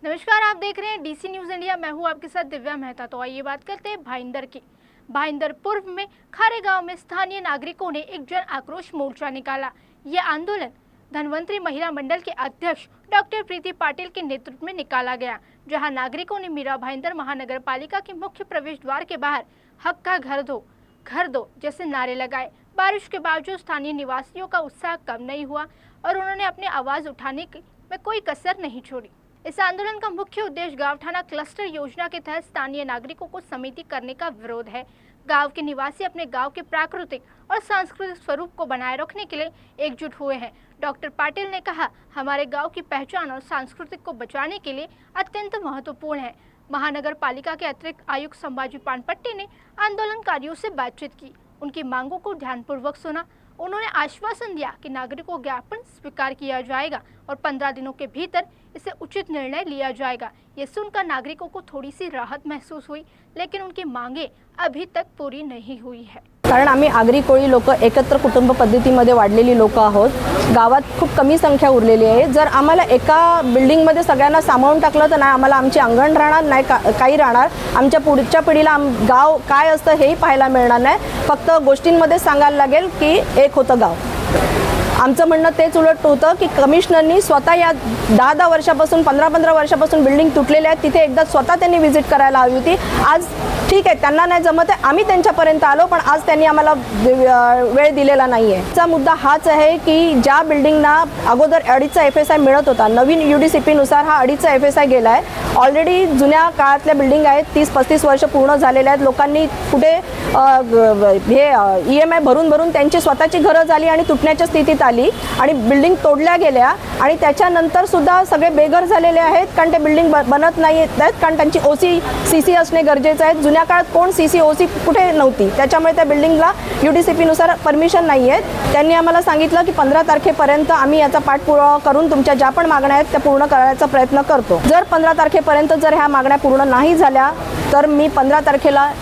नमस्कार, आप देख रहे हैं डीसी न्यूज इंडिया। मैं हूं आपके साथ दिव्या मेहता। तो आइए बात करते हैं भाईंदर की। भाईंदर पूर्व में खारे गांव में स्थानीय नागरिकों ने एक जन आक्रोश मोर्चा निकाला। ये आंदोलन धनवंतरी महिला मंडल के अध्यक्ष डॉक्टर प्रीति पाटिल के नेतृत्व में निकाला गया, जहां नागरिकों ने मीरा भाईंदर महानगर पालिका के मुख्य प्रवेश द्वार के बाहर हक का घर दो जैसे नारे लगाए। बारिश के बावजूद स्थानीय निवासियों का उत्साह कम नहीं हुआ और उन्होंने अपनी आवाज उठाने में कोई कसर नहीं छोड़ी। इस आंदोलन का मुख्य उद्देश्य गांव थाना क्लस्टर योजना के तहत स्थानीय नागरिकों को समिति करने का विरोध है। गांव के निवासी अपने गांव के प्राकृतिक और सांस्कृतिक स्वरूप को बनाए रखने के लिए एकजुट हुए हैं। डॉक्टर पाटिल ने कहा, हमारे गांव की पहचान और संस्कृति को बचाने के लिए अत्यंत महत्वपूर्ण है। महानगर पालिका के अतिरिक्त आयुक्त संभाजी पानपट्टी ने आंदोलनकारियों से बातचीत की, उनकी मांगों को ध्यानपूर्वक सुना। उन्होंने आश्वासन दिया कि नागरिकों ज्ञापन स्वीकार किया जाएगा और 15 दिनों के भीतर इसे उचित निर्णय लिया जाएगा। ये सुनकर नागरिकों को थोड़ी सी राहत महसूस हुई, लेकिन उनकी मांगे अभी तक पूरी नहीं हुई है। कारण आम्ही आगरी कोळी लोक एकत्र कुटुंब पद्धतीमध्ये वाढलेली लोक आहोत। गावात खूप कमी संख्या उरलेली आहे। जर आम्हाला एका बिल्डिंगमध्ये सगळ्यांना सामावून टाकलं तर नाही आम्हाला आमचे अंगण राहणार नाही, काही राहणार। आमच्या पुढच्या पिढीला गाव काय असतं हेही पाहायला मिळणार नाही। फक्त गोष्टींमध्ये सांगायला लागेल की एक होतं गाव। आमचं म्हणणं तेच उलट होतं की कमिशनरनी स्वतः या 10 वर्षापासून 15 वर्षापासून बिल्डिंग तुटलेल्या आहेत, तिथे एकदा स्वतः त्यांनी व्हिजिट करायला हवी होती। आज ठीक आहे, त्यांना नाही जमत आहे, आम्ही त्यांच्यापर्यंत आलो, पण आज त्यांनी आम्हाला वेळ दिलेला नाहीये। चा मुद्दा हाच आहे की ज्या बिल्डिंगना अगोदर 2.5चा FSI मिळत होता, नवीन UDCP नुसार हा 2.5चा FSI गेलाय। ऑलरेडी जुन्या काळातल्या बिल्डिंग आहेत, 30-35 वर्ष पूर्ण झालेले आहेत। लोकांनी कुठे हे EMI भरून त्यांची स्वतःची घरं झाली आणि तुटण्याच्या स्थितीत आली आणि बिल्डिंग तोडल्या गेल्या आणि त्याच्यानंतर सुद्धा सगळे बेघर झालेले आहेत, कारण ते बिल्डिंग बनत नाहीत, कारण त्यांची OC CC असणे गरजेचं आहे। जुन्या काळात कोण CC OC कुठे नव्हती, त्याच्यामुळे त्या बिल्डिंगला UDCP नुसार परमिशन नाही आहे। त्यांनी आम्हाला सांगितलं की 15 तारखेपर्यंत आम्ही याचा पाठपुरावा करून तुमच्या ज्या पण मागण्या आहेत त्या पूर्ण करण्याचा प्रयत्न करतो। जर 15 तारखेपर्यंत जर ह्या मागण्या पूर्ण नाही झाल्या तर मी 15 तारखेला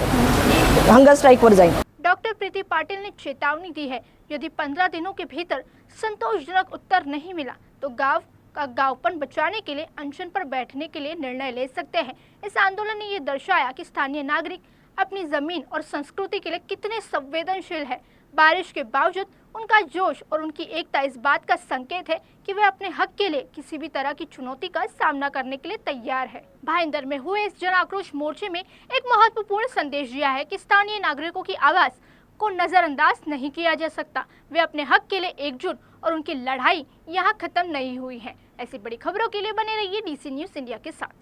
हंगर स्ट्राइक पर जाएंगे। डॉक्टर प्रीति पाटिल ने चेतावनी दी है, यदि 15 दिनों के भीतर संतोषजनक उत्तर नहीं मिला तो गांव का गांवपन बचाने के लिए अनशन पर बैठने के लिए निर्णय ले सकते हैं। इस आंदोलन ने ये दर्शाया कि स्थानीय नागरिक अपनी जमीन और संस्कृति के लिए कितने संवेदनशील है। बारिश के बावजूद उनका जोश और उनकी एकता इस बात का संकेत है कि वे अपने हक के लिए किसी भी तरह की चुनौती का सामना करने के लिए तैयार है। भाईंदर में हुए इस जन आक्रोश मोर्चे में एक महत्वपूर्ण संदेश दिया है कि स्थानीय नागरिकों की आवाज को नजरअंदाज नहीं किया जा सकता। वे अपने हक के लिए एकजुट और उनकी लड़ाई यहाँ खत्म नहीं हुई है। ऐसी बड़ी खबरों के लिए बने रहिए DC न्यूज इंडिया के साथ।